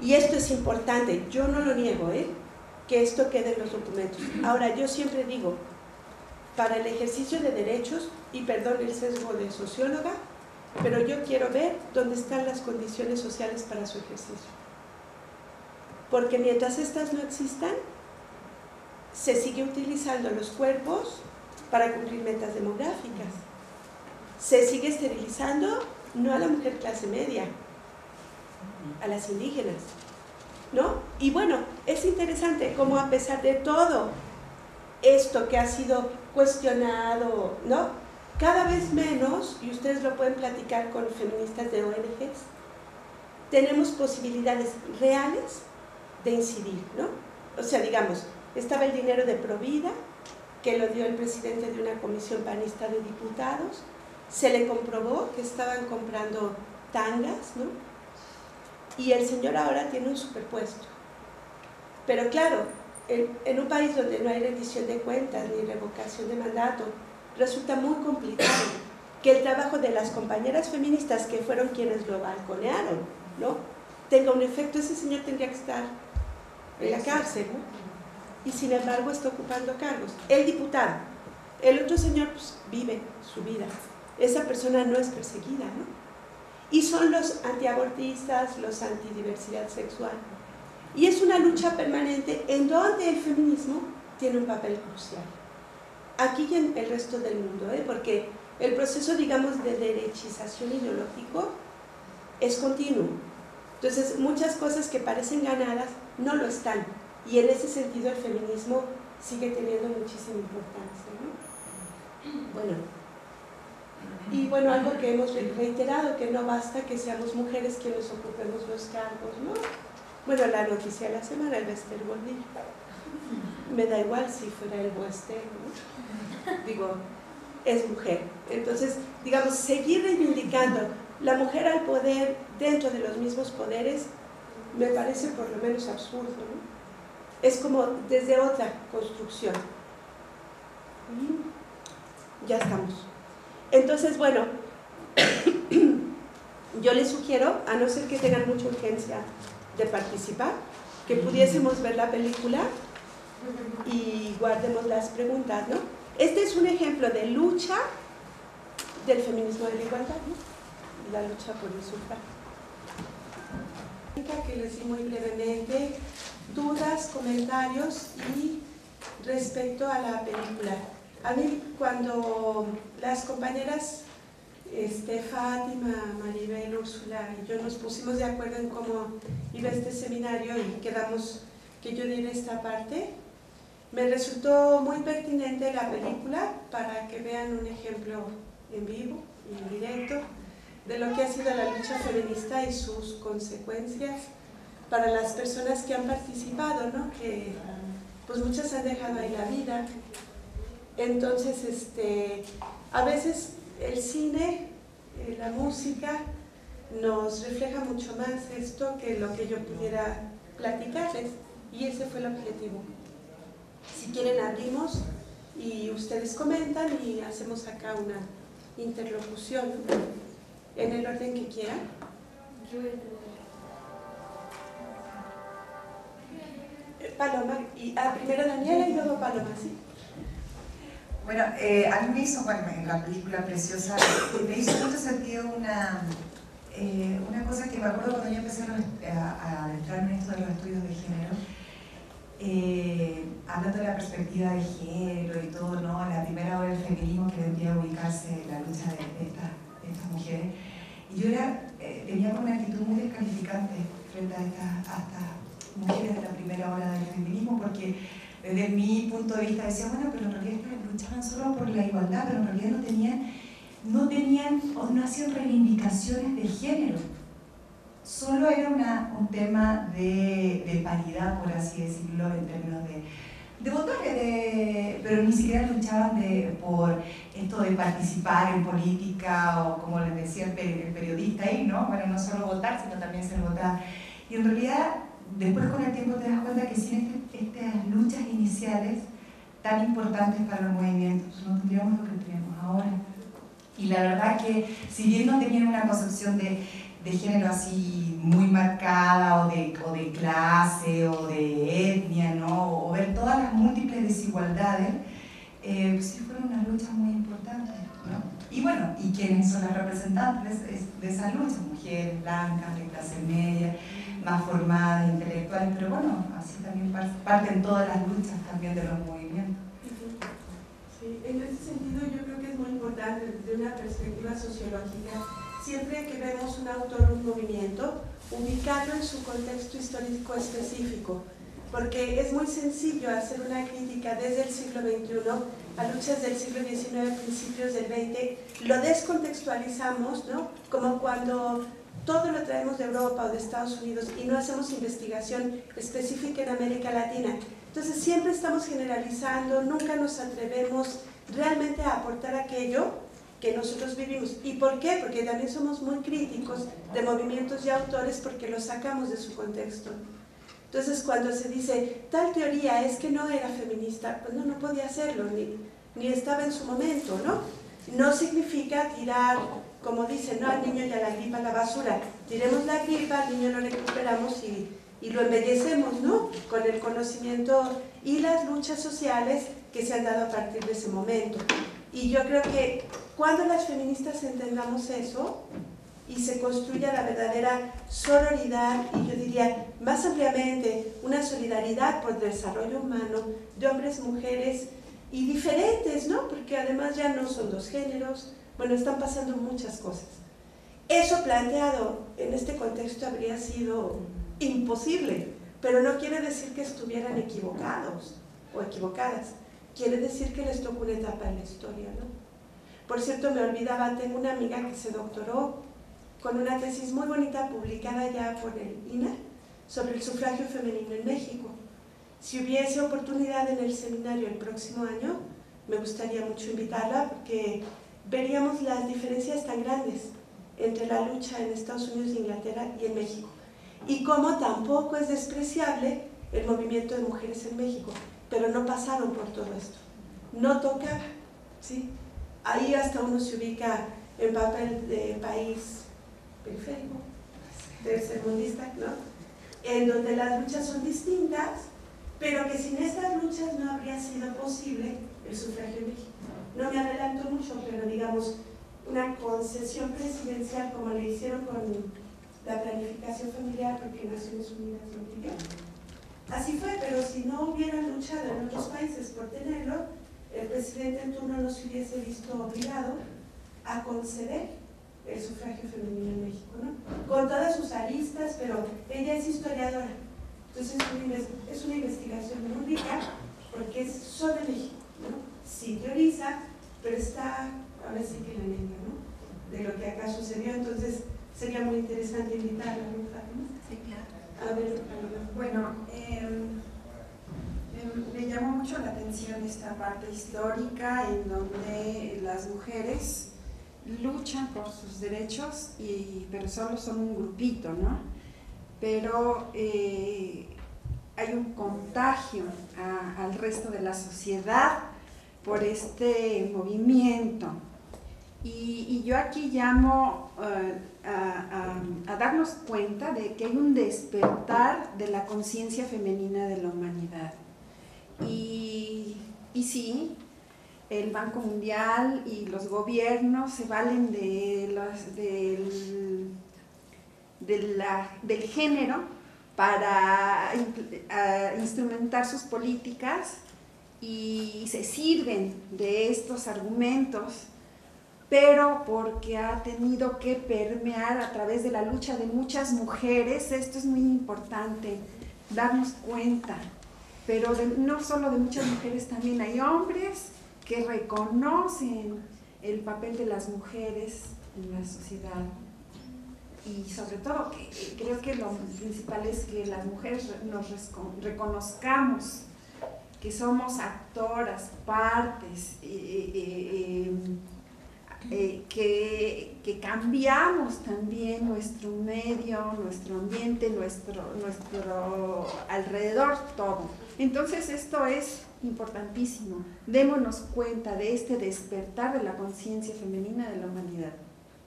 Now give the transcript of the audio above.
Y esto es importante, yo no lo niego, que esto quede en los documentos. Ahora, yo siempre digo, para el ejercicio de derechos, y perdón el sesgo de socióloga, pero yo quiero ver dónde están las condiciones sociales para su ejercicio. Porque mientras estas no existan, se sigue utilizando los cuerpos para cumplir metas demográficas. Se sigue esterilizando no a la mujer clase media, a las indígenas, ¿no? Y bueno, es interesante cómo a pesar de todo esto que ha sido cuestionado, ¿no? Cada vez menos, y ustedes lo pueden platicar con feministas de ONGs, tenemos posibilidades reales de incidir, ¿no? O sea, digamos, estaba el dinero de Provida, que lo dio el presidente de una comisión panista de diputados, se le comprobó que estaban comprando tangas, ¿no? Y el señor ahora tiene un superpuesto. Pero claro, en un país donde no hay rendición de cuentas ni revocación de mandato, resulta muy complicado que el trabajo de las compañeras feministas, que fueron quienes lo balconearon, ¿no?, tenga un efecto. Ese señor tendría que estar en la cárcel, ¿no? Y sin embargo está ocupando cargos. El diputado, el otro señor pues, vive su vida. Esa persona no es perseguida, ¿no? Y son los antiabortistas, los antidiversidad sexual. Y es una lucha permanente en donde el feminismo tiene un papel crucial. Aquí y en el resto del mundo, porque el proceso, digamos, de derechización ideológico es continuo. Entonces, muchas cosas que parecen ganadas no lo están. Y en ese sentido el feminismo sigue teniendo muchísima importancia, ¿no? Bueno, y bueno, algo que hemos reiterado, que no basta que seamos mujeres quienes ocupemos los cargos, ¿no? Bueno, la noticia de la semana, el Bester Gordillo. Me da igual si fuera el Wester, ¿no? Digo, es mujer. Entonces, digamos, seguir reivindicando la mujer al poder dentro de los mismos poderes me parece por lo menos absurdo, ¿no? Es como desde otra construcción. Ya estamos. Entonces, bueno, yo les sugiero, a no ser que tengan mucha urgencia de participar, que pudiésemos ver la película y guardemos las preguntas, ¿no? Este es un ejemplo de lucha del feminismo de la igualdad, ¿no? La lucha por el sufragio. Que les di muy brevemente, dudas, comentarios y respecto a la película. A mí cuando las compañeras Fátima, Maribel, Úrsula y yo nos pusimos de acuerdo en cómo iba este seminario y quedamos que yo diera esta parte, me resultó muy pertinente la película para que vean un ejemplo en vivo y en directo de lo que ha sido la lucha feminista y sus consecuencias para las personas que han participado, ¿no? Que pues muchas han dejado ahí la vida. Entonces, a veces el cine, la música, nos refleja mucho más esto que lo que yo pudiera platicarles, y ese fue el objetivo. Si quieren abrimos y ustedes comentan y hacemos acá una interlocución, ¿no? En el orden que quieran. Paloma, y primero Daniela y luego Paloma, ¿sí? Bueno, a mí me hizo, bueno, en la película preciosa, me hizo mucho sentido una cosa que me acuerdo cuando yo empecé a adentrarme en esto de los estudios de género, hablando de la perspectiva de género y todo, ¿no? La primera hora del feminismo que vendría a ubicarse en la lucha de estas mujeres. Y yo tenía una actitud muy descalificante frente a estas mujeres de la primera hora del feminismo, porque desde mi punto de vista decía, bueno, pero en realidad luchaban solo por la igualdad, pero en realidad no tenían o no hacían reivindicaciones de género. Solo era un tema de paridad, por así decirlo, en términos de votar, pero ni siquiera luchaban por esto de participar en política, o como les decía el periodista ahí, ¿no? Bueno, no solo votar, sino también ser votada. Y en realidad, después con el tiempo te das cuenta que sin estas luchas iniciales tan importantes para los movimientos, no tendríamos lo que tenemos ahora. Y la verdad que, si bien no tenían una concepción de género así muy marcada, o de clase, o de etnia, ¿no? O ver todas las múltiples desigualdades, sí fueron unas luchas muy importantes, ¿no? Y bueno, ¿y quiénes son las representantes de esas luchas? Mujeres blancas, de clase media, más formadas, intelectuales, pero bueno, así también parten todas las luchas también de los movimientos. Sí, en ese sentido yo creo que es muy importante desde una perspectiva sociológica, siempre que vemos un autor o un movimiento, ubicarlo en su contexto histórico específico, porque es muy sencillo hacer una crítica desde el siglo XXI a luchas del siglo XIX, principios del XX, lo descontextualizamos, ¿no? Como cuando todo lo traemos de Europa o de Estados Unidos y no hacemos investigación específica en América Latina. Entonces siempre estamos generalizando, nunca nos atrevemos realmente a aportar aquello que nosotros vivimos. ¿Y por qué? Porque también somos muy críticos de movimientos y autores porque los sacamos de su contexto. Entonces cuando se dice, tal teoría es que no era feminista, pues no podía hacerlo, ni estaba en su momento, ¿no? No significa tirar, como dicen, ¿no? Al niño y a la gripa a la basura. Tiremos la gripa, al niño lo recuperamos y lo embellecemos, ¿no? Con el conocimiento y las luchas sociales que se han dado a partir de ese momento. Y yo creo que cuando las feministas entendamos eso y se construya la verdadera sororidad, y yo diría más ampliamente una solidaridad por el desarrollo humano de hombres, mujeres y diferentes, ¿no? Porque además ya no son dos géneros, bueno, están pasando muchas cosas. Eso planteado en este contexto habría sido imposible, pero no quiere decir que estuvieran equivocados o equivocadas, quiere decir que les tocó una etapa en la historia, ¿no? Por cierto, me olvidaba, tengo una amiga que se doctoró con una tesis muy bonita publicada ya por el INA sobre el sufragio femenino en México. Si hubiese oportunidad en el seminario el próximo año, me gustaría mucho invitarla porque veríamos las diferencias tan grandes entre la lucha en Estados Unidos, Inglaterra y en México. Y cómo tampoco es despreciable el movimiento de mujeres en México, pero no pasaron por todo esto. No tocaba, ¿sí? Ahí hasta uno se ubica en papel de país periférico, tercermundista, ¿no? En donde las luchas son distintas, pero que sin estas luchas no habría sido posible el sufragio en México. No me adelanto mucho, pero digamos, una concesión presidencial como le hicieron con la planificación familiar, porque Naciones Unidas lo pidió. Así fue, pero si no hubieran luchado en otros países por tenerlo, el presidente en turno no se hubiese visto obligado a conceder el sufragio femenino en México, ¿no? Con todas sus aristas, pero ella es historiadora. Entonces es una investigación muy rica porque es sobre México, ¿no? Sí teoriza, pero está ahora sí que en la lengua, ¿no? De lo que acá sucedió. Entonces sería muy interesante invitarla, ¿no, Fátima? Sí, claro. A ver, bueno, me llamó mucho la atención esta parte histórica en donde las mujeres luchan por sus derechos, pero solo son un grupito, ¿no? Pero hay un contagio al resto de la sociedad por este movimiento. Y yo aquí llamo a darnos cuenta de que hay un despertar de la conciencia femenina de la humanidad. Y sí, el Banco Mundial y los gobiernos se valen del género para instrumentar sus políticas y se sirven de estos argumentos, pero porque ha tenido que permear a través de la lucha de muchas mujeres. Esto es muy importante, darnos cuenta, pero no solo de muchas mujeres, también hay hombres que reconocen el papel de las mujeres en la sociedad. Y sobre todo, creo que lo principal es que las mujeres nos reconozcamos que somos actoras, partes, que cambiamos también nuestro medio, nuestro ambiente, nuestro alrededor, todo. Entonces esto es importantísimo. Démonos cuenta de este despertar de la conciencia femenina de la humanidad.